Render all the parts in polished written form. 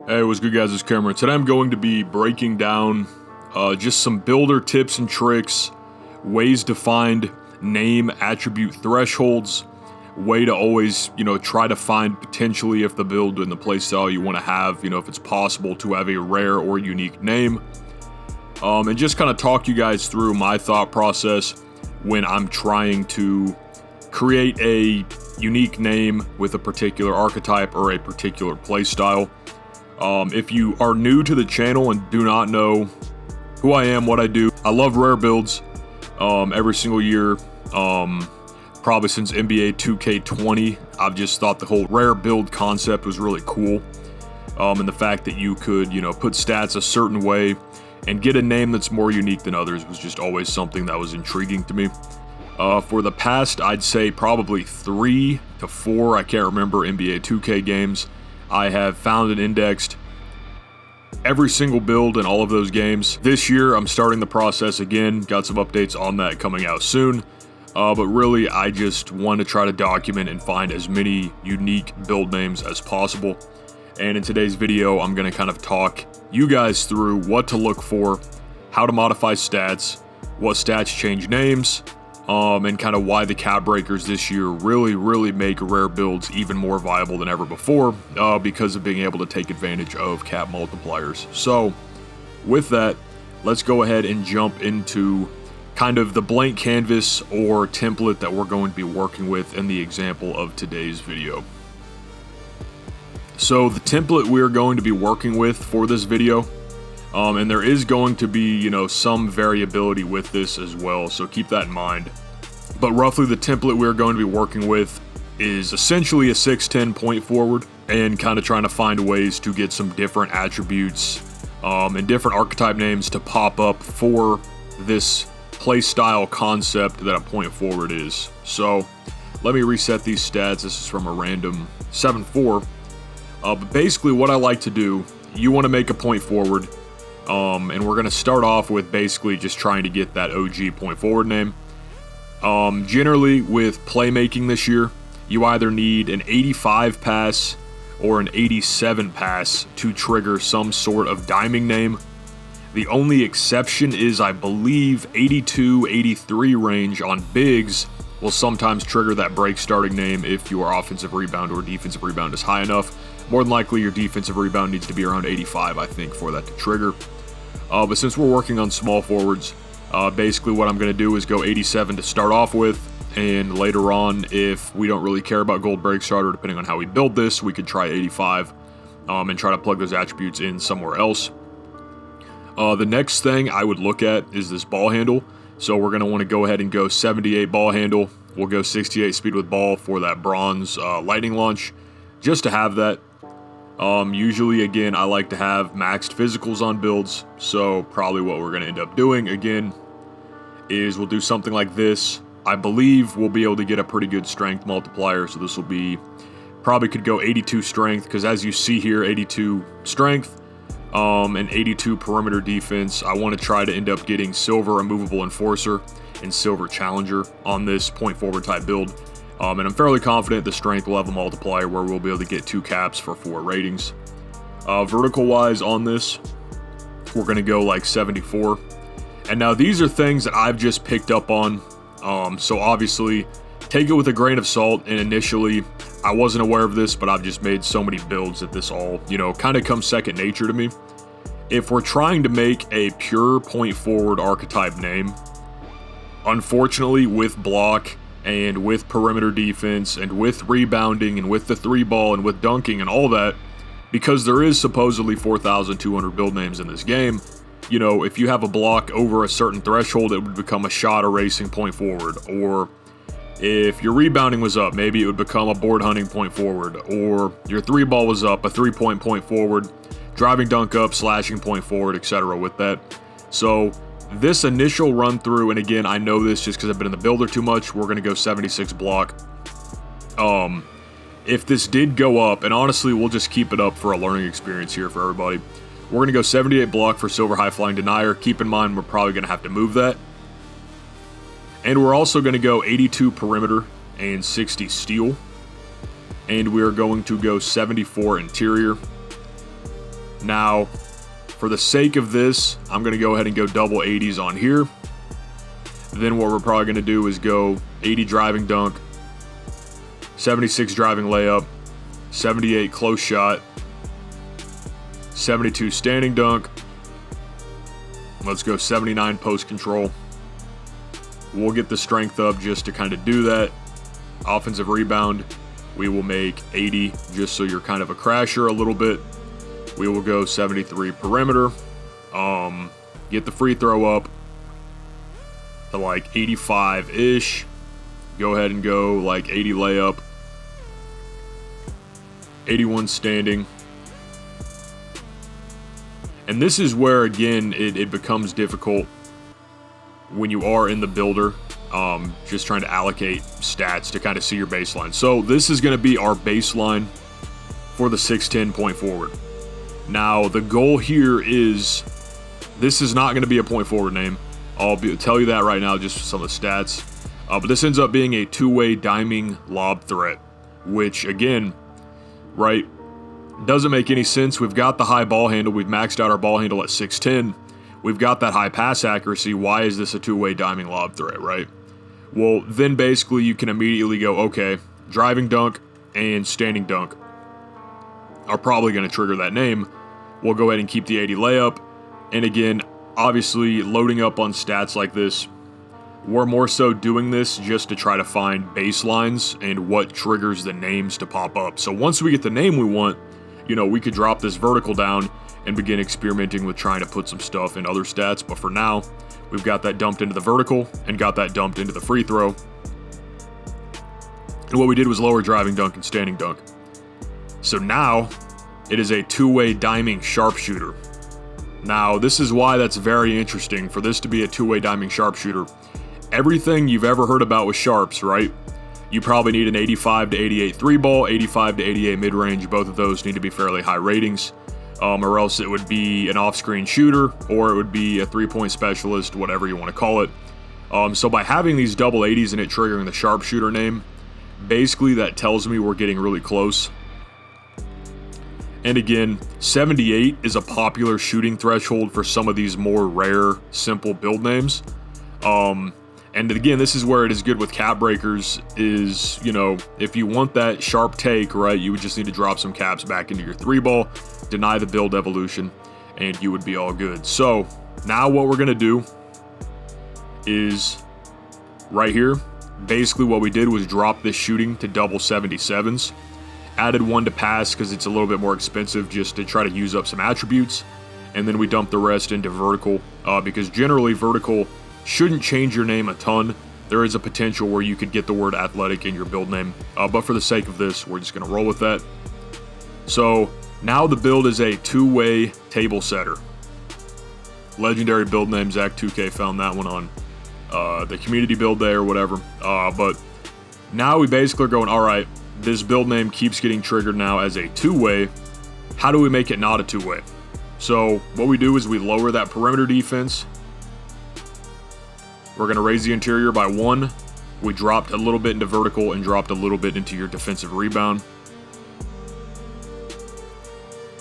Hey, what's good guys, it's Cahmron. Today I'm going to be breaking down just some builder tips and tricks, ways to find name attribute thresholds, way to always, try to find potentially if the build and the playstyle you want to have, if it's possible to have a rare or unique name. And just kind of talk you guys through my thought process when I'm trying to create a unique name with a particular archetype or a particular playstyle. If you are new to the channel and do not know who I am, what I do, I love rare builds every single year. Probably since NBA 2K20, I've just thought the whole rare build concept was really cool. And the fact that you could, put stats a certain way and get a name that's more unique than others was just always something that was intriguing to me. For the past, I'd say probably 3 to 4, I can't remember, NBA 2K games, I have found and indexed every single build in all of those games. This year, I'm starting the process again. Got some updates on that coming out soon. But really, I just want to try to document and find as many unique build names as possible. And in today's video, I'm going to kind of talk you guys through what to look for, how to modify stats, what stats change names, and kind of why the cap breakers this year really make rare builds even more viable than ever before because of being able to take advantage of cap multipliers. So with that, let's go ahead and jump into kind of the blank canvas or template that we're going to be working with in the example of today's video. So the template we're going to be working with for this video, and there is going to be, some variability with this as well, so keep that in mind. But roughly the template we're going to be working with is essentially a 6-10 point forward and kind of trying to find ways to get some different attributes and different archetype names to pop up for this playstyle concept that a point forward is. So let me reset these stats. This is from a random 7-4. But basically what I like to do, you want to make a point forward. And we're going to start off with basically just trying to get that OG point forward name. Generally with playmaking this year, you either need an 85 pass or an 87 pass to trigger some sort of diming name. The only exception is, I believe, 82, 83 range on bigs will sometimes trigger that break starting name if your offensive rebound or defensive rebound is high enough. More than likely your defensive rebound needs to be around 85, I think, for that to trigger. But since we're working on small forwards, basically what I'm going to do is go 87 to start off with, and later on, if we don't really care about gold break starter, depending on how we build this, we could try 85 and try to plug those attributes in somewhere else. The next thing I would look at is this ball handle. So we're going to want to go ahead and go 78 ball handle. We'll go 68 speed with ball for that bronze lightning launch, just to have that. Usually, again, I like to have maxed physicals on builds, so probably what we're going to end up doing, again, is we'll do something like this. I believe we'll be able to get a pretty good strength multiplier, so this will be, probably could go 82 strength, because as you see here, 82 strength, and 82 perimeter defense. I want to try to end up getting silver immovable enforcer and silver challenger on this point forward type build. And I'm fairly confident the strength will have a multiplier where we'll be able to get 2 caps for 4 ratings. Vertical wise on this, we're going to go like 74. And now these are things that I've just picked up on. So obviously take it with a grain of salt. And initially I wasn't aware of this, but I've just made so many builds that this all, kind of comes second nature to me. If we're trying to make a pure point forward archetype name, unfortunately with block and with perimeter defense, and with rebounding, and with the 3-ball, and with dunking, and all that, because there is supposedly 4,200 build names in this game, if you have a block over a certain threshold, it would become a shot erasing point forward, or if your rebounding was up, maybe it would become a board hunting point forward, or your 3-ball was up, a 3-point point forward, driving dunk up, slashing point forward, etc. with that. So this initial run through, and again, I know this just because I've been in the builder too much, we're going to go 76 block. If this did go up, and honestly, we'll just keep it up for a learning experience here for everybody. We're going to go 78 block for silver high flying denier. Keep in mind, we're probably going to have to move that. And we're also going to go 82 perimeter and 60 steal. And we're going to go 74 interior. Now, for the sake of this, I'm going to go ahead and go double 80s on here. Then what we're probably going to do is go 80 driving dunk, 76 driving layup, 78 close shot, 72 standing dunk. Let's go 79 post control. We'll get the strength up just to kind of do that. Offensive rebound, we will make 80 just so you're kind of a crasher a little bit. We will go 73 perimeter. Get the free throw up to like 85-ish. Go ahead and go like 80 layup. 81 standing. And this is where, again, it becomes difficult when you are in the builder, just trying to allocate stats to kind of see your baseline. So this is going to be our baseline for the 6'10" point forward. Now, the goal here is, this is not going to be a point forward name. I'll tell you that right now, just some of the stats. But this ends up being a two-way diming lob threat, which, again, right, doesn't make any sense. We've got the high ball handle. We've maxed out our ball handle at 6'10". We've got that high pass accuracy. Why is this a two-way diming lob threat, right? Well, then basically you can immediately go, okay, driving dunk and standing dunk are probably going to trigger that name. We'll go ahead and keep the 80 layup. And again, obviously loading up on stats like this, we're more so doing this just to try to find baselines and what triggers the names to pop up. So once we get the name we want, you know, we could drop this vertical down and begin experimenting with trying to put some stuff in other stats. But for now, we've got that dumped into the vertical and got that dumped into the free throw. And what we did was lower driving dunk and standing dunk. So now it is a two-way diming sharpshooter. Now, this is why that's very interesting for this to be a two-way diming sharpshooter. Everything you've ever heard about with sharps, right? You probably need an 85 to 88 three ball, 85 to 88 mid-range. Both of those need to be fairly high ratings. Or else it would be an off-screen shooter, or it would be a three-point specialist, whatever you want to call it. So by having these double 80s and it triggering the sharpshooter name, basically that tells me we're getting really close. And again, 78 is a popular shooting threshold for some of these more rare, simple build names. And again, this is where it is good with cap breakers is, you know, if you want that sharp take, right, you would just need to drop some caps back into your three ball, deny the build evolution, and you would be all good. So now what we're going to do is right here, basically what we did was drop this shooting to double 77s, added one to pass because it's a little bit more expensive just to try to use up some attributes, and then we dumped the rest into vertical because generally vertical shouldn't change your name a ton. There is a potential where you could get the word athletic in your build name, but for the sake of this, we're just going to roll with that. So now the build is a two-way table setter. Legendary build name, Zach2K found that one on the community build day or whatever. But now we basically are going, all right, this build name keeps getting triggered now as a two-way. How do we make it not a two-way? So what we do is we lower that perimeter defense. We're going to raise the interior by 1. We dropped a little bit into vertical and dropped a little bit into your defensive rebound.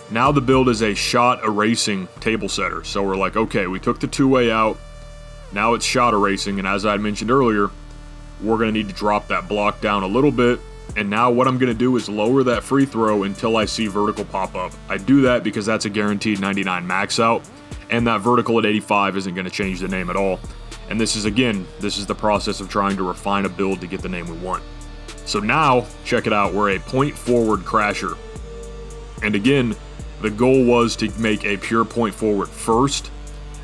Now the build is a shot erasing table setter. So we're like, okay, we took the two-way out. Now it's shot erasing. And as I mentioned earlier, we're going to need to drop that block down a little bit. And now what I'm going to do is lower that free throw until I see vertical pop up. I do that because that's a guaranteed 99 max out. And that vertical at 85 isn't going to change the name at all. And this is, again, this is the process of trying to refine a build to get the name we want. So now, check it out, we're a point forward crasher. And again, the goal was to make a pure point forward first.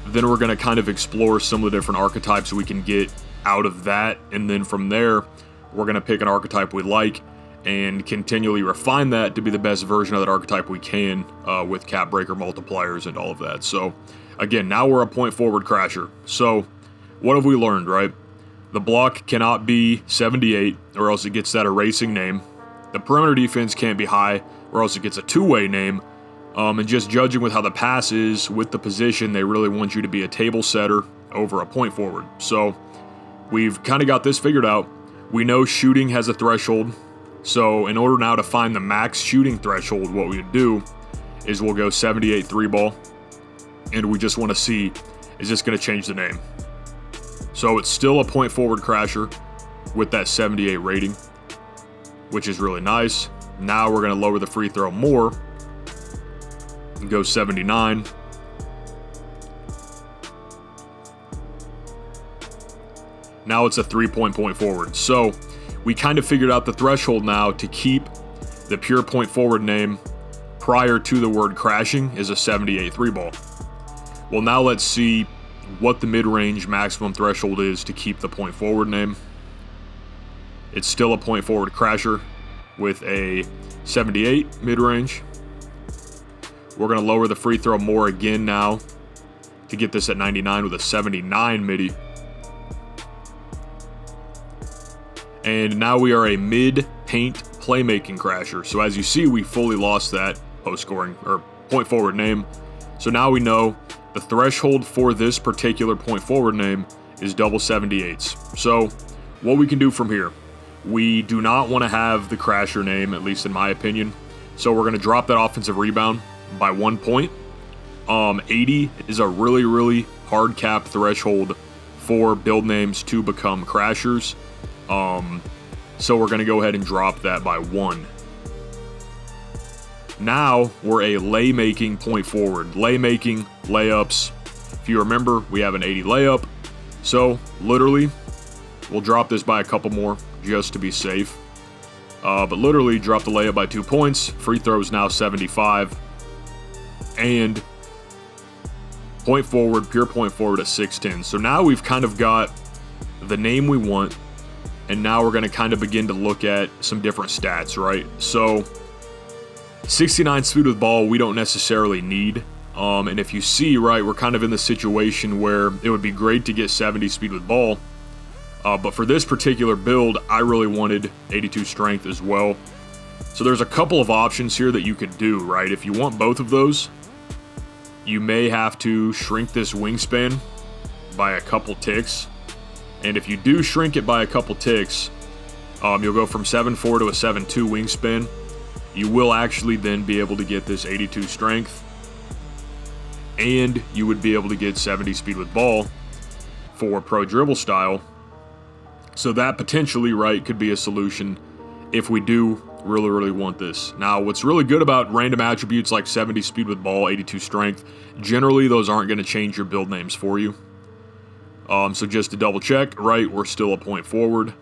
Then we're going to kind of explore some of the different archetypes we can get out of that. And then from there, we're going to pick an archetype we like and continually refine that to be the best version of that archetype we can with cap breaker multipliers and all of that. So again, now we're a point forward crasher. So what have we learned, right? The block cannot be 78 or else it gets that erasing name. The perimeter defense can't be high or else it gets a two-way name. And just judging with how the pass is with the position, they really want you to be a table setter over a point forward. So we've kind of got this figured out. We know shooting has a threshold. So in order now to find the max shooting threshold, what we would do is we'll go 78 3-ball, and we just want to see, is this going to change the name? So it's still a point forward crasher with that 78 rating, which is really nice. Now we're going to lower the free throw more and go 79. Now it's a 3-point forward. So we kind of figured out the threshold now to keep the pure point forward name prior to the word crashing is a 78 3-ball. Well, now let's see what the mid-range maximum threshold is to keep the point forward name. It's still a point forward crasher with a 78 mid-range. We're going to lower the free throw more again now to get this at 99 with a 79 midi. And now we are a mid-paint playmaking crasher. So as you see, we fully lost that post-scoring or point forward name. So now we know the threshold for this particular point forward name is double 78s. So what we can do from here, we do not want to have the crasher name, at least in my opinion. So we're going to drop that offensive rebound by 1 point. 80 is a really, really hard cap threshold for build names to become crashers. So we're going to go ahead and drop that by 1. Now we're a lay making point forward. Lay making, layups. If you remember, we have an 80 layup. So literally, we'll drop this by a couple more just to be safe. But literally drop the layup by 2 points. Free throw is now 75. And point forward, pure point forward at 610. So now we've kind of got the name we want. And now we're going to kind of begin to look at some different stats, right? So 69 speed with ball, we don't necessarily need. And if you see, right, we're kind of in the situation where it would be great to get 70 speed with ball. But for this particular build, I really wanted 82 strength as well. So there's a couple of options here that you could do, right? If you want both of those, you may have to shrink this wingspan by a couple ticks. And if you do shrink it by a couple ticks, you'll go from 7'4" to a 7'2" wingspan. You will actually then be able to get this 82 strength. And you would be able to get 70 speed with ball for pro dribble style. So that potentially, right, could be a solution if we do really, really want this. Now, what's really good about random attributes like 70 speed with ball, 82 strength, generally those aren't going to change your build names for you. So just to double check, right, we're still a point forward.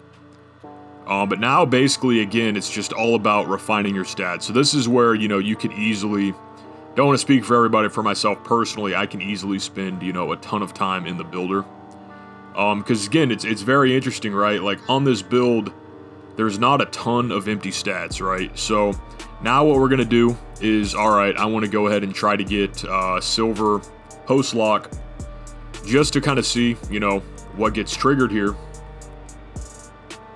But now basically, again, it's just all about refining your stats. So this is where, you could easily, don't want to speak for everybody, for myself personally, I can easily spend, a ton of time in the builder. Because again, it's very interesting, right? Like on this build, there's not a ton of empty stats, right? So now what we're going to do is, all right, I want to go ahead and try to get silver post lock just to kind of see, what gets triggered here.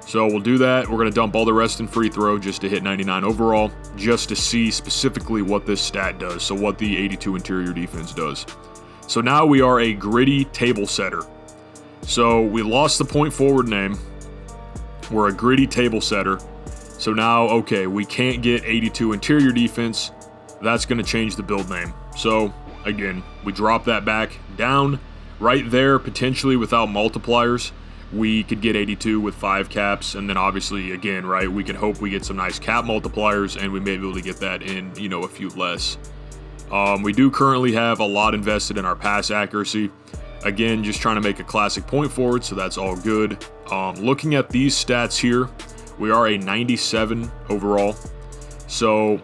So we'll do that. We're going to dump all the rest in free throw just to hit 99 overall, just to see specifically what this stat does. So what the 82 interior defense does. So now we are a gritty table setter. So we lost the point forward name. We're a gritty table setter. So now, okay, we can't get 82 interior defense. That's going to change the build name. So again, we drop that back down right there, potentially without multipliers. We could get 82 with 5 caps, and then obviously, again, right, we can hope we get some nice cap multipliers, and we may be able to get that in, a few less. We do currently have a lot invested in our pass accuracy. Again, just trying to make a classic point forward, so that's all good. Looking at these stats here, we are a 97 overall. So,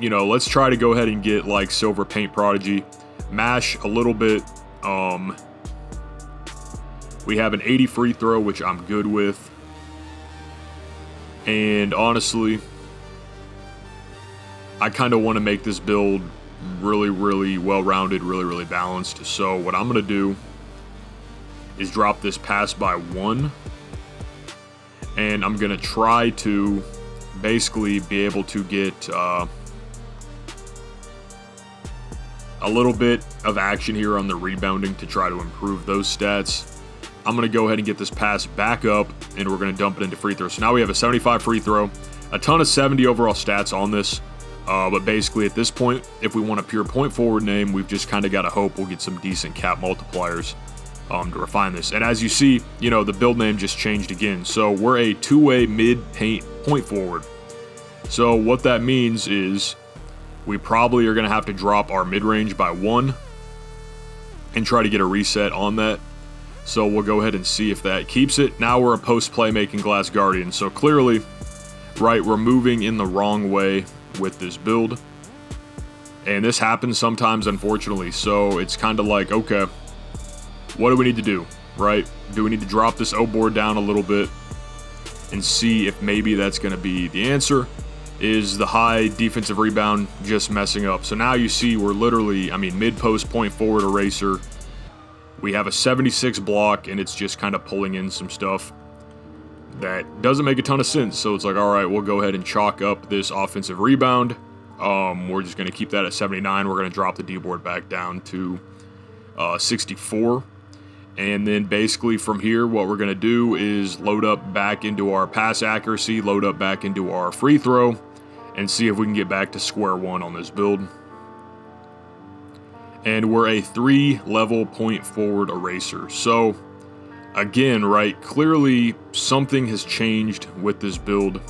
let's try to go ahead and get like silver paint prodigy. Mash a little bit. We have an 80 free throw, which I'm good with. And honestly, I kind of want to make this build really, really well-rounded, really, really balanced. So what I'm going to do is drop this pass by 1. And I'm going to try to basically be able to get a little bit of action here on the rebounding to try to improve those stats. I'm going to go ahead and get this pass back up, and we're going to dump it into free throw. So now we have a 75 free throw, a ton of 70 overall stats on this. But basically at this point, if we want a pure point forward name, we've just kind of got to hope we'll get some decent cap multipliers to refine this. And as you see, the build name just changed again. So we're a two-way mid-paint point forward. So what that means is we probably are going to have to drop our mid-range by 1 and try to get a reset on that. So we'll go ahead and see if that keeps it. Now we're a post-playmaking Glass Guardian. So clearly, right, we're moving in the wrong way with this build. And this happens sometimes, unfortunately. So it's kind of like, okay, what do we need to do, right? Do we need to drop this O board down a little bit and see if maybe that's going to be the answer? Is the high defensive rebound just messing up? So now you see we're literally, mid-post point forward eraser. We have a 76 block, and it's just kind of pulling in some stuff that doesn't make a ton of sense. So it's like, all right, we'll go ahead and chalk up this offensive rebound. We're just going to keep that at 79. We're going to drop the D board back down to 64. And then basically from here, what we're going to do is load up back into our pass accuracy, load up back into our free throw, and see if we can get back to square one on this build. And we're a 3-level point forward eraser. So again, right, clearly something has changed with this build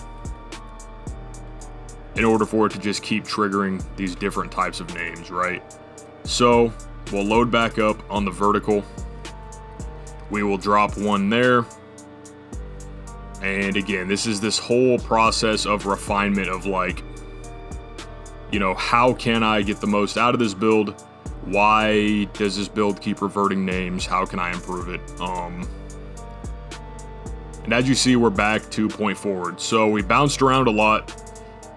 in order for it to just keep triggering these different types of names, right? So we'll load back up on the vertical. We will drop 1 there. And again, this is this whole process of refinement of like, how can I get the most out of this build? Why does this build keep reverting names? How can I improve it? And as you see, we're back to point forward. So we bounced around a lot,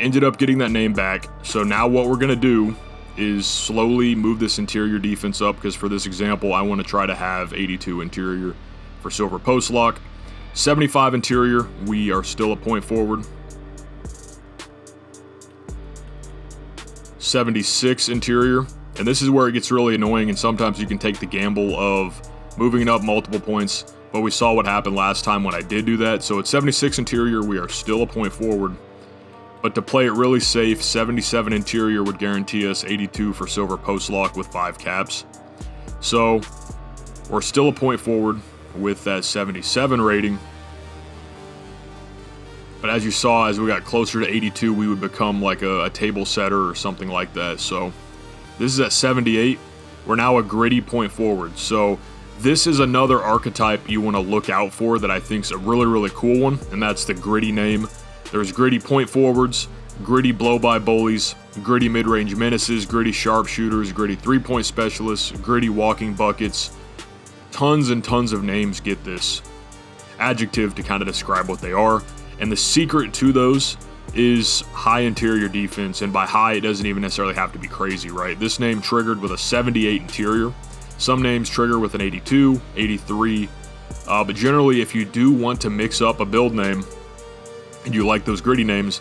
ended up getting that name back. So now what we're going to do is slowly move this interior defense up, because for this example, I want to try to have 82 interior for silver post lock. 75 interior, we are still a point forward. 76 interior, and this is where it gets really annoying, and sometimes you can take the gamble of moving it up multiple points, but we saw what happened last time when I did do that. So at 76 interior, we are still a point forward. But to play it really safe, 77 interior would guarantee us 82 for silver post lock with 5 caps. So we're still a point forward with that 77 rating. But as you saw, as we got closer to 82, we would become like a table setter or something like that. So this is at 78. We're now a gritty point forward. So this is another archetype you want to look out for that I think is a really, really cool one, and that's the gritty name. There's gritty point forwards, gritty blow-by bullies, gritty mid-range menaces, gritty sharpshooters, gritty three-point specialists, gritty walking buckets. Tons and tons of names get this adjective to kind of describe what they are. And the secret to those is high interior defense. And by high, it doesn't even necessarily have to be crazy, right? This name triggered with a 78 interior. Some names trigger with an 82, 83. But generally, if you do want to mix up a build name, and you like those gritty names,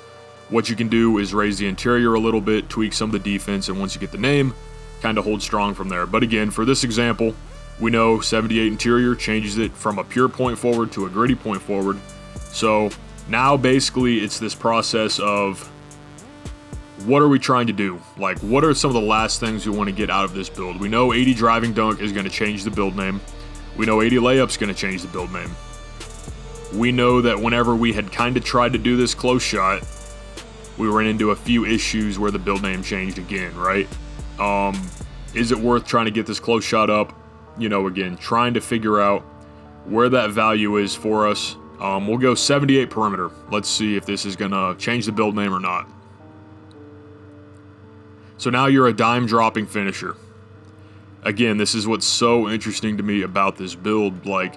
what you can do is raise the interior a little bit, tweak some of the defense, and once you get the name, kind of hold strong from there. But again, for this example, we know 78 interior changes it from a pure point forward to a gritty point forward. So now basically it's this process of what are we trying to do? Like, what are some of the last things we want to get out of this build? We know 80 driving dunk is going to change the build name. We know 80 layup is going to change the build name. We know that whenever we had kind of tried to do this close shot, we ran into a few issues where the build name changed again, right? Is it worth trying to get this close shot up? Again, trying to figure out where that value is for us. We'll go 78 perimeter. Let's see if this is going to change the build name or not. So now you're a dime dropping finisher. Again, this is what's so interesting to me about this build. Like,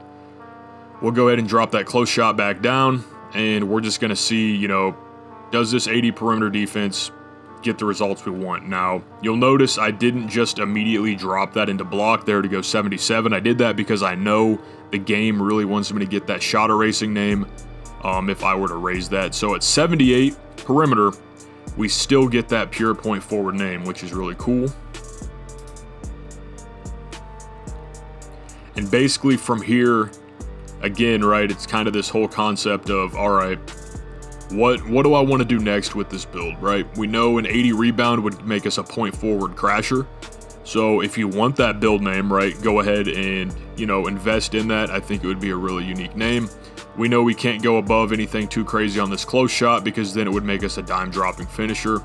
we'll go ahead and drop that close shot back down, and we're just going to see, does this 80 perimeter defense get the results we want? Now, you'll notice I didn't just immediately drop that into block there to go 77. I did that because I know the game really wants me to get that shot erasing name if I were to raise that. So at 78 perimeter, we still get that pure point forward name, which is really cool. And basically from here, again, right, it's kind of this whole concept of, all right, what do I want to do next with this build, right? We know an 80 rebound would make us a point forward crasher. So if you want that build name, right, go ahead and, you know, invest in that. I think it would be a really unique name. We know we can't go above anything too crazy on this close shot because then it would make us a dime dropping finisher.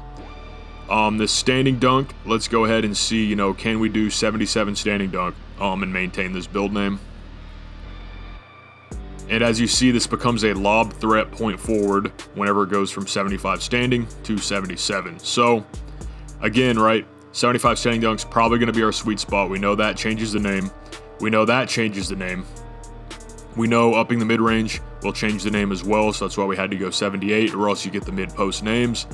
This standing dunk, let's go ahead and see, you know, can we do 77 standing dunk and maintain this build name. And as you see, this becomes a lob threat point forward whenever it goes from 75 standing to 77. So again, right, 75 standing dunk's probably going to be our sweet spot. We know that changes the name. We know that changes the name. We know upping the mid-range will change the name as well, so that's why we had to go 78, or else you get the mid-post names.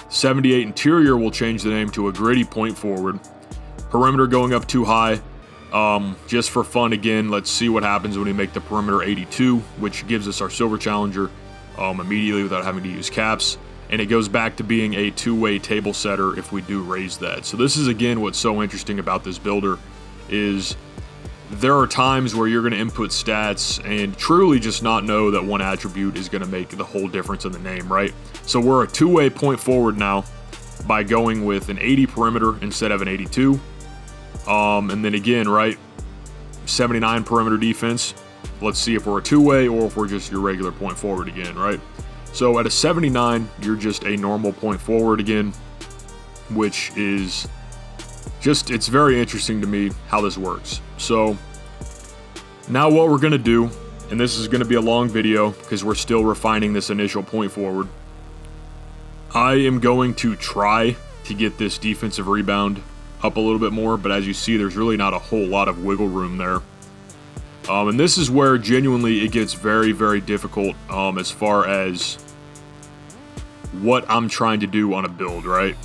78 interior will change the name to a gritty point forward. Perimeter going up too high. Just for fun again, let's see what happens when we make the perimeter 82, which gives us our silver challenger immediately without having to use caps. And it goes back to being a two-way table setter if we do raise that. So this is again what's so interesting about this builder is there are times where you're going to input stats and truly just not know that one attribute is going to make the whole difference in the name, right? So we're a two-way point forward now by going with an 80 perimeter instead of an 82. And then again, right, 79 perimeter defense. Let's see if we're a two-way or if we're just your regular point forward again, right? So at a 79, you're just a normal point forward again, which is just, it's very interesting to me how this works. So now what we're going to do, and this is going to be a long video because we're still refining this initial point forward. I am going to try to get this defensive rebound up a little bit more, but as you see, there's really not a whole lot of wiggle room there. And this is where genuinely it gets very, very difficult as far as what I'm trying to do on a build, right?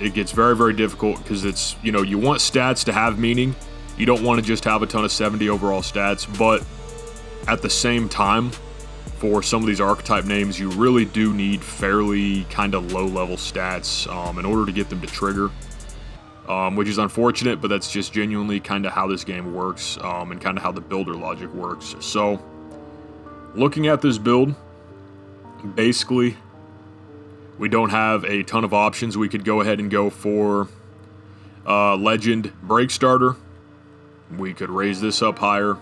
It gets very, very difficult because it's, you know, you want stats to have meaning. You don't want to just have a ton of 70 overall stats, but at the same time, for some of these archetype names, you really do need fairly kind of low-level stats in order to get them to trigger. Which is unfortunate, but that's just genuinely kind of how this game works and kind of how the builder logic works. So, looking at this build, basically, we don't have a ton of options. We could go ahead and go for Legend Break Starter. We could raise this up higher.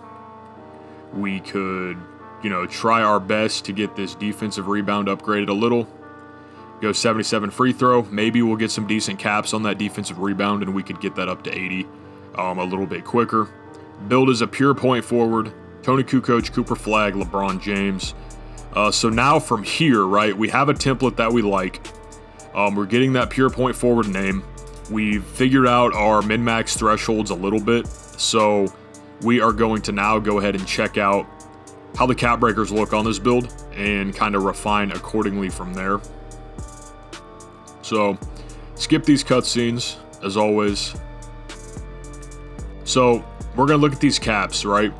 We could, you know, try our best to get this defensive rebound upgraded a little. Go 77 free throw. Maybe we'll get some decent caps on that defensive rebound and we could get that up to 80 a little bit quicker. Build is a pure point forward. Tony Kukoc, Cooper Flagg, LeBron James. So now from here, right, we have a template that we like. We're getting that pure point forward name. We've figured out our min-max thresholds a little bit. So we are going to now go ahead and check out how the cap breakers look on this build and kind of refine accordingly from there. So, skip these cutscenes, as always. So, we're going to look at these caps, right?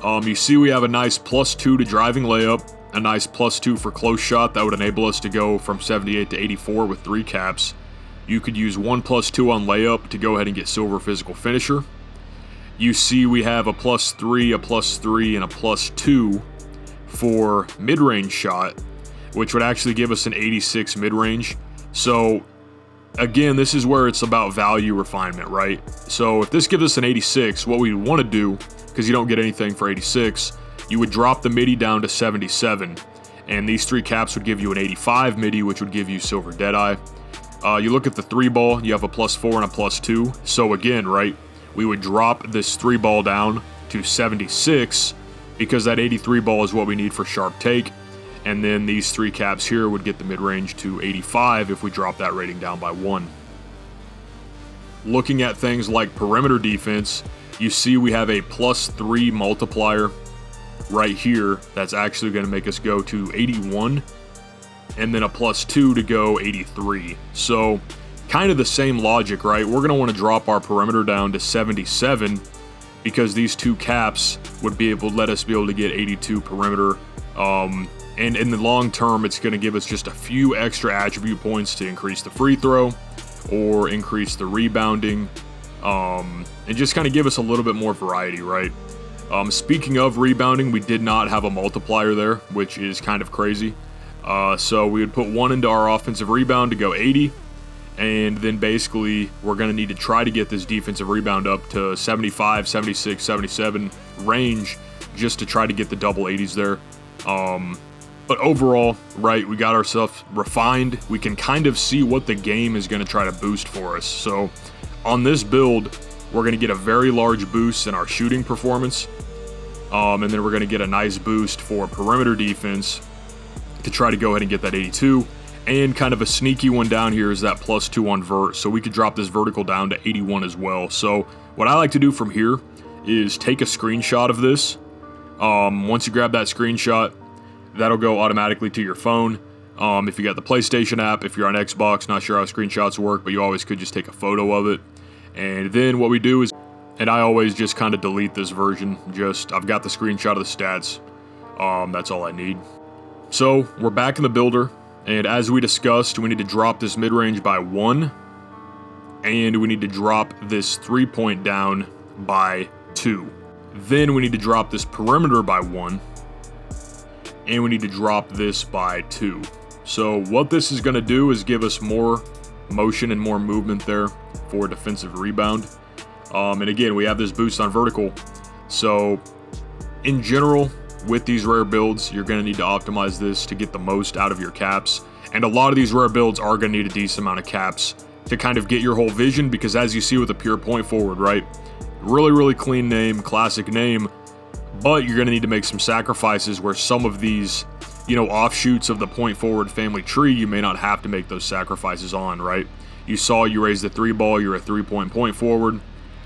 You see we have a nice +2 to driving layup, a nice +2 for close shot. That would enable us to go from 78 to 84 with 3 caps. You could use 1 +2 on layup to go ahead and get silver physical finisher. You see we have a +3, a +3, and a +2 for mid-range shot, which would actually give us an 86 mid-range. So, again, this is where it's about value refinement, right? So, if this gives us an 86, what we want to do, because you don't get anything for 86, you would drop the midi down to 77. And these 3 caps would give you an 85 midi, which would give you silver Deadeye. You look at the 3 ball, you have a +4 and a +2. So, again, right, we would drop this 3 ball down to 76 because that 83 ball is what we need for sharp take. And then these 3 caps here would get the mid-range to 85 if we drop that rating down by 1. Looking at things like perimeter defense, you see we have a +3 multiplier right here that's actually going to make us go to 81, and then a +2 to go 83. So, kind of the same logic, right? We're going to want to drop our perimeter down to 77 because these 2 caps would be able to let us be able to get 82 perimeter. And in the long term, it's going to give us just a few extra attribute points to increase the free throw or increase the rebounding and just kind of give us a little bit more variety, right? Speaking of rebounding, we did not have a multiplier there, which is kind of crazy. So we would put 1 into our offensive rebound to go 80. And then basically we're going to need to try to get this defensive rebound up to 75, 76, 77 range just to try to get the double 80s there. But overall, right, we got ourselves refined. We can kind of see what the game is going to try to boost for us. So on this build, we're going to get a very large boost in our shooting performance. And then we're going to get a nice boost for perimeter defense to try to go ahead and get that 82. And kind of a sneaky one down here is that +2 on vert. So we could drop this vertical down to 81 as well. So what I like to do from here is take a screenshot of this. Once you grab that screenshot, that'll go automatically to your phone. If you got the PlayStation app, if you're on Xbox, not sure how screenshots work, but you always could just take a photo of it. And then what we do is, and I always just kind of delete this version. I've got the screenshot of the stats. That's all I need. So we're back in the builder. And as we discussed, we need to drop this mid-range by 1. And we need to drop this 3-point down by 2. Then we need to drop this perimeter by 1. And we need to drop this by 2. So what this is going to do is give us more motion and more movement there for defensive rebound. And again, we have this boost on vertical. So in general, with these rare builds, you're going to need to optimize this to get the most out of your caps. And a lot of these rare builds are going to need a decent amount of caps to kind of get your whole vision, because as you see with a pure point forward, right? Really, really clean name, classic name, but you're going to need to make some sacrifices where some of these, offshoots of the point forward family tree, you may not have to make those sacrifices on, right? You saw you raise the 3-ball, you're a 3-point point forward,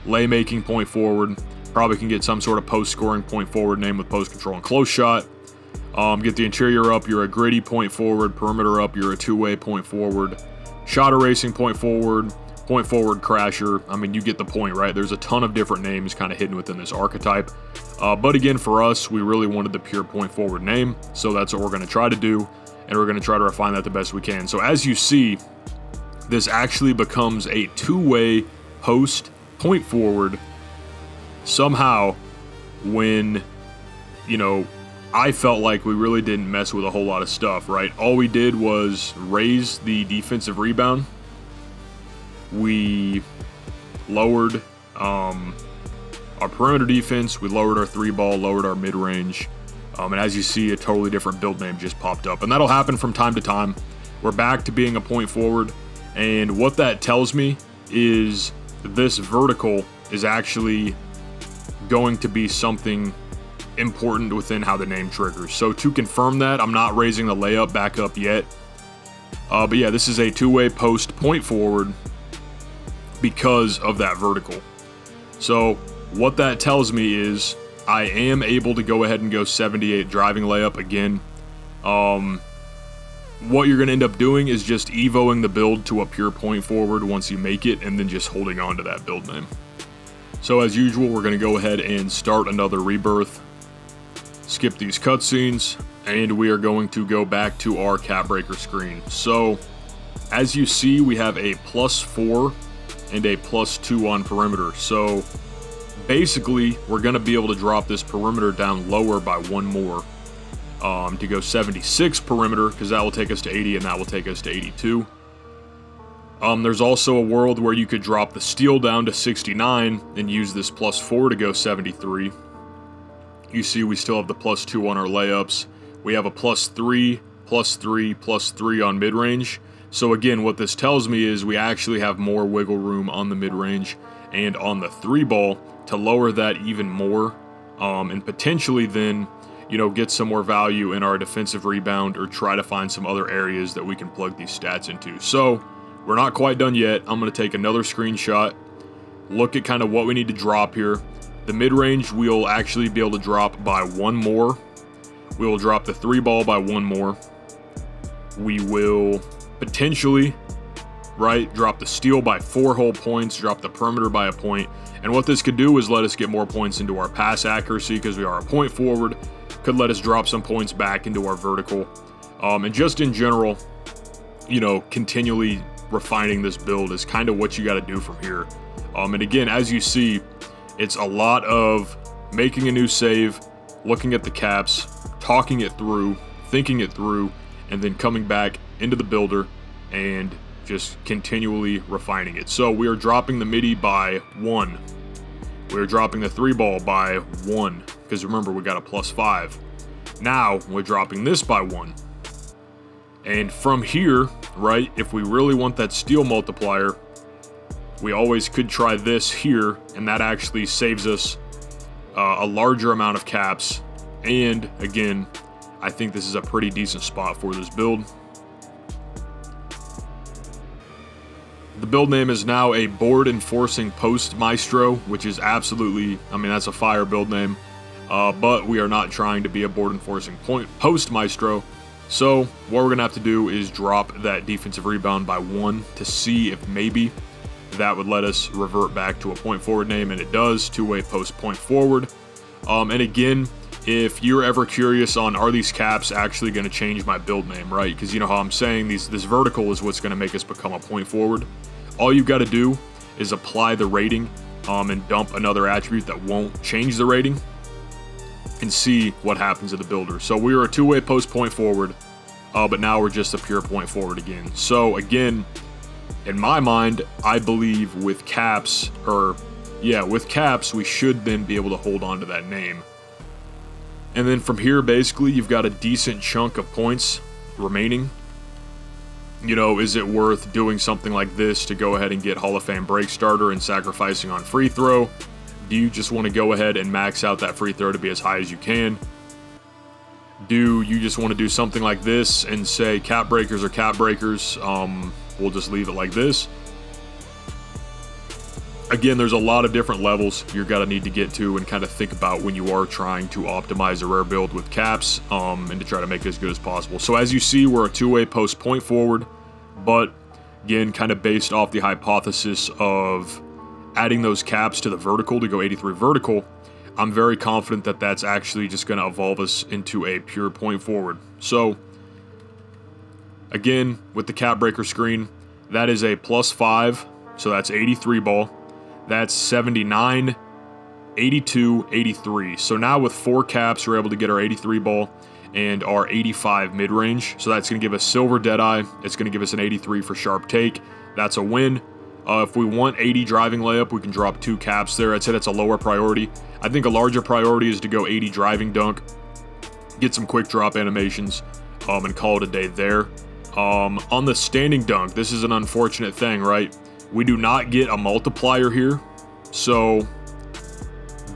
lay making point forward, probably can get some sort of post scoring point forward name with post control and close shot. Get the interior up, you're a gritty point forward, perimeter up, you're a 2-way point forward, shot erasing point forward crasher. I mean, you get the point, right? There's a ton of different names kind of hidden within this archetype. But again, for us, we really wanted the pure point forward name. So that's what we're going to try to do. And we're going to try to refine that the best we can. So as you see, this actually becomes a 2-way post point forward somehow when, I felt like we really didn't mess with a whole lot of stuff, right? All we did was raise the defensive rebound. We lowered our perimeter defense. We lowered our 3-ball, lowered our mid-range. And as you see, a totally different build name just popped up. And that'll happen from time to time. We're back to being a point forward. And what that tells me is this vertical is actually going to be something important within how the name triggers. So to confirm that, I'm not raising the layup back up yet. But yeah, this is a 2-way post point forward because of that vertical. So what that tells me is I am able to go ahead and go 78 driving layup again. What you're going to end up doing is just evoing the build to a pure point forward once you make it, and then just holding on to that build name. So as usual, we're going to go ahead and start another rebirth. Skip these cutscenes, and we are going to go back to our cap breaker screen. So as you see, we have a +4 and a +2 on perimeter. So basically, we're going to be able to drop this perimeter down lower by 1 more to go 76 perimeter, because that will take us to 80 and that will take us to 82. There's also a world where you could drop the steal down to 69 and use this +4 to go 73. You see we still have the +2 on our layups. We have a +3, +3, +3 on mid-range. So again, what this tells me is we actually have more wiggle room on the mid-range and on the 3-ball to lower that even more, and potentially then, get some more value in our defensive rebound, or try to find some other areas that we can plug these stats into. So we're not quite done yet. I'm going to take another screenshot, look at kind of what we need to drop here. The mid-range we'll actually be able to drop by 1 more. We will drop the 3-ball by 1 more. We will potentially, drop the steal by 4 whole points, drop the perimeter by 1 point. And what this could do is let us get more points into our pass accuracy, because we are a point forward. Could let us drop some points back into our vertical. And just in general, continually refining this build is kind of what you got to do from here. And again, as you see, it's a lot of making a new save, looking at the caps, talking it through, thinking it through, and then coming back into the builder and just continually refining it. So we are dropping the MIDI by 1. We're dropping the 3-ball by 1, because remember, we got a +5. Now we're dropping this by 1. And from here, right, if we really want that steel multiplier, we always could try this here, and that actually saves us a larger amount of caps. And again, I think this is a pretty decent spot for this build. The build name is now a board enforcing post Maestro, which is absolutely, I mean, that's a fire build name. But we are not trying to be a board enforcing post Maestro. So what we're going to have to do is drop that defensive rebound by 1 to see if maybe that would let us revert back to a point forward name, and it does. Two-way post point forward. And again, if you're ever curious on, are these caps actually going to change my build name, right? Because you know how I'm saying this vertical is what's going to make us become a point forward. All you've got to do is apply the rating and dump another attribute that won't change the rating and see what happens to the builder. So we are a two-way post point forward, but now we're just a pure point forward again. So again, in my mind, I believe with caps, we should then be able to hold on to that name. And then from here, basically, you've got a decent chunk of points remaining. You know, is it worth doing something like this to go ahead and get Hall of Fame break starter and sacrificing on free throw? Do you just want to go ahead and max out that free throw to be as high as you can? Do you just want to do something like this and say cap breakers are cap breakers? We'll just leave it like this. Again, there's a lot of different levels you're going to need to get to and kind of think about when you are trying to optimize a rare build with caps and to try to make it as good as possible. So as you see, we're a two-way post point forward, but again, kind of based off the hypothesis of adding those caps to the vertical to go 83 vertical, I'm very confident that that's actually just going to evolve us into a pure point forward. So again, with the cap breaker screen, that is a +5, so that's 83 ball. That's 79, 82, 83. So now with 4 caps, we're able to get our 83 ball and our 85 mid-range. So that's going to give us silver deadeye. It's going to give us an 83 for sharp take. That's a win. If we want 80 driving layup, we can drop 2 caps there. I'd say that's a lower priority. I think a larger priority is to go 80 driving dunk, get some quick drop animations, and call it a day there. On the standing dunk, this is an unfortunate thing, right? We do not get a multiplier here, so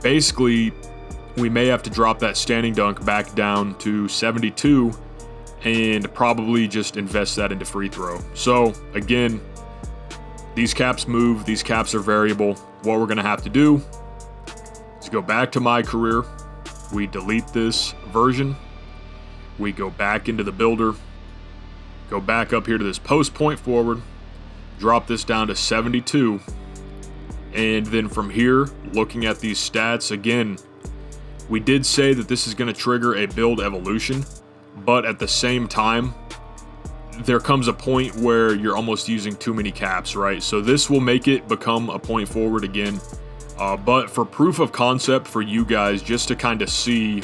basically we may have to drop that standing dunk back down to 72 and probably just invest that into free throw. So again, these caps move, these caps are variable. What we're going to have to do is go back to my career, we delete this version, we go back into the builder, go back up here to this post point forward, drop this down to 72, and then from here, looking at these stats, again, we did say that this is going to trigger a build evolution, but at the same time, there comes a point where you're almost using too many caps, right? So this will make it become a point forward again, but for proof of concept for you guys, just to kind of see,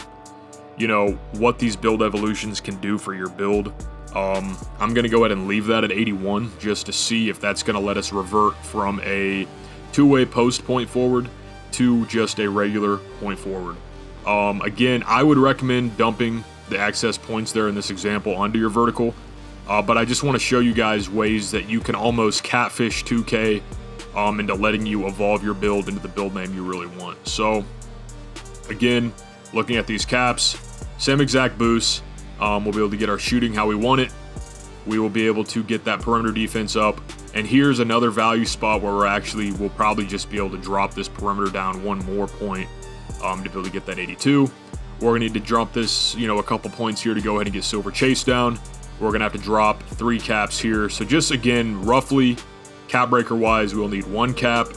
you know, what these build evolutions can do for your build, I'm going to go ahead and leave that at 81 just to see if that's going to let us revert from a two-way post point forward to just a regular point forward. Again, I would recommend dumping the access points there in this example onto your vertical, but I just want to show you guys ways that you can almost catfish 2K into letting you evolve your build into the build name you really want. So again, looking at these caps, same exact boost. We'll be able to get our shooting how we want it. We will be able to get that perimeter defense up. And here's another value spot where we'll probably just be able to drop this perimeter down 1 more point to be able to get that 82. We're going to need to drop this, you know, a couple points here to go ahead and get silver chase down. We're going to have to drop 3 caps here. So just again, roughly cap breaker wise, we'll need 1 cap,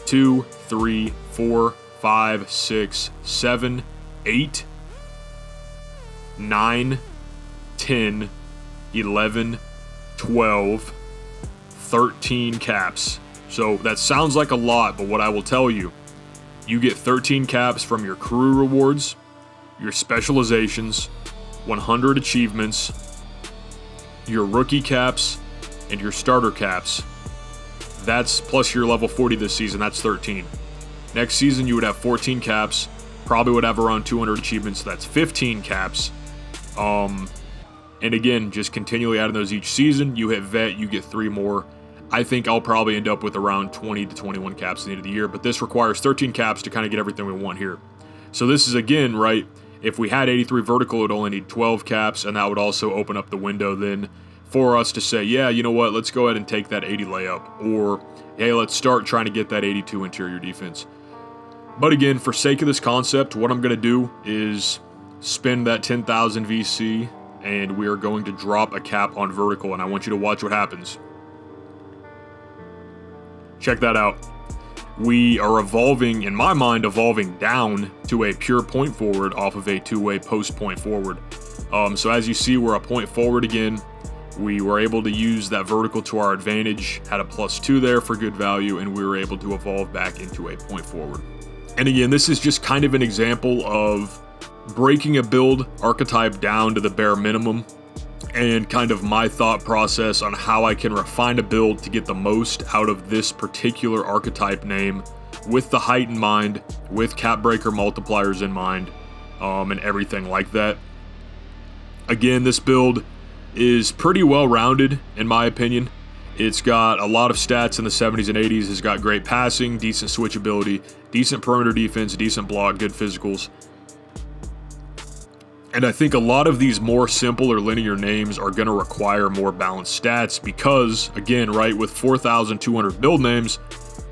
2, 3, 4, 5, 6, 7, 8, 9, 10, 11, 12, 13 caps. So that sounds like a lot, but what I will tell you, you get 13 caps from your crew rewards, your specializations, 100 achievements, your rookie caps, and your starter caps. That's plus your level 40 this season, that's 13. Next season you would have 14 caps, probably would have around 200 achievements, so that's 15 caps. And again, just continually adding those each season. You hit vet, you get 3 more. I think I'll probably end up with around 20 to 21 caps at the end of the year, but this requires 13 caps to kind of get everything we want here. So this is, again, right, if we had 83 vertical, it would only need 12 caps, and that would also open up the window then for us to say, yeah, you know what, let's go ahead and take that 80 layup, or hey, let's start trying to get that 82 interior defense. But again, for sake of this concept, what I'm going to do is spend that 10,000 VC, and we are going to drop a cap on vertical, and I want you to watch what happens. Check that out. We are evolving, in my mind, evolving down to a pure point forward off of a two-way post point forward. So as you see, we're a point forward again. We were able to use that vertical to our advantage, had a +2 there for good value, and we were able to evolve back into a point forward. And again, this is just kind of an example of breaking a build archetype down to the bare minimum, and kind of my thought process on how I can refine a build to get the most out of this particular archetype name, with the height in mind, with cap breaker multipliers in mind, and everything like that. Again, this build is pretty well rounded in my opinion. It's got a lot of stats in the 70s and 80s. It's got great passing, decent switchability, decent perimeter defense, decent block, good physicals. And I think a lot of these more simple or linear names are going to require more balanced stats because, again, right, with 4,200 build names,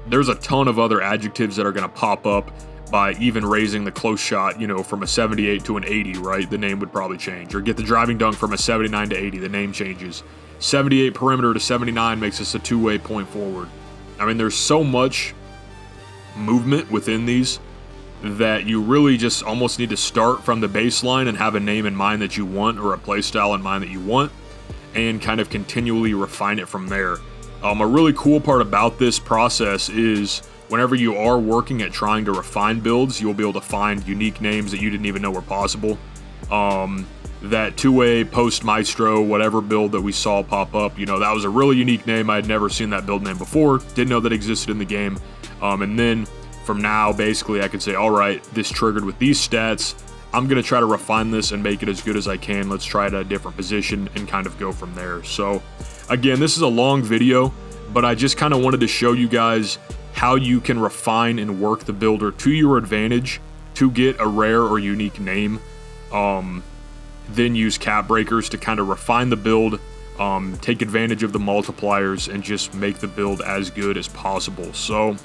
there's a ton of other adjectives that are going to pop up by even raising the close shot, you know, from a 78 to an 80, right? The name would probably change. Or get the driving dunk from a 79 to 80, the name changes. 78 perimeter to 79 makes us a two-way point forward. I mean, there's so much movement within these that you really just almost need to start from the baseline and have a name in mind that you want, or a play style in mind that you want, and kind of continually refine it from there. A really cool part about this process is whenever you are working at trying to refine builds, you'll be able to find unique names that you didn't even know were possible. That two-way post Maestro, whatever build that we saw pop up, you know, that was a really unique name. I had never seen that build name before, didn't know that existed in the game. And then from now, basically, I could say, all right, this triggered with these stats. I'm going to try to refine this and make it as good as I can. Let's try it at a different position and kind of go from there. So, again, this is a long video, but I just kind of wanted to show you guys how you can refine and work the builder to your advantage to get a rare or unique name. Then use cap breakers to kind of refine the build, take advantage of the multipliers, and just make the build as good as possible. So,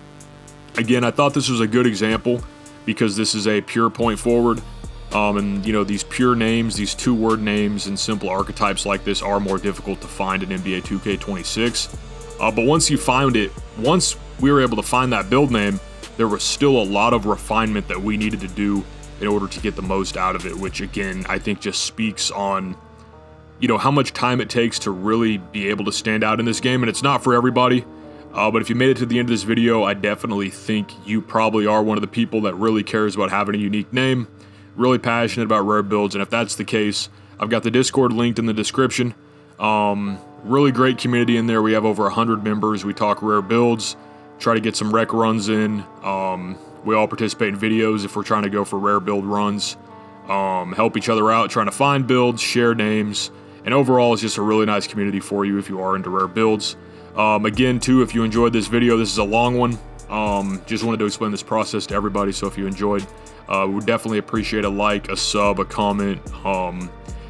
again, I thought this was a good example because this is a pure point forward. And, you know, these pure names, these two-word names and simple archetypes like this are more difficult to find in NBA 2K26. But once you found it, once we were able to find that build name, there was still a lot of refinement that we needed to do in order to get the most out of it, which, again, I think just speaks on, you know, how much time it takes to really be able to stand out in this game. And it's not for everybody. But if you made it to the end of this video, I definitely think you probably are one of the people that really cares about having a unique name, really passionate about rare builds, and if that's the case, I've got the Discord linked in the description. Really great community in there. We have over 100 members. We talk rare builds, try to get some rec runs in. We all participate in videos if we're trying to go for rare build runs. Help each other out, trying to find builds, share names, and overall it's just a really nice community for you if you are into rare builds. Again, too, if you enjoyed this video, this is a long one. Just wanted to explain this process to everybody, so if you enjoyed, would definitely appreciate a like, a sub, a comment.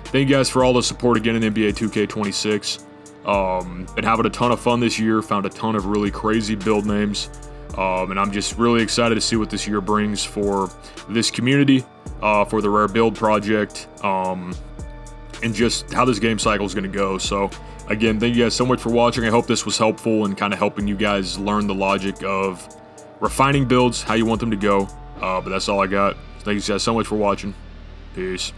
Thank you guys for all the support again in NBA 2K26. Been having a ton of fun this year, found a ton of really crazy build names, and I'm just really excited to see what this year brings for this community, for the Rare Build Project, and just how this game cycle is going to go. So again, thank you guys so much for watching. I hope this was helpful and kind of helping you guys learn the logic of refining builds, how you want them to go. But that's all I got. Thank you guys so much for watching. Peace.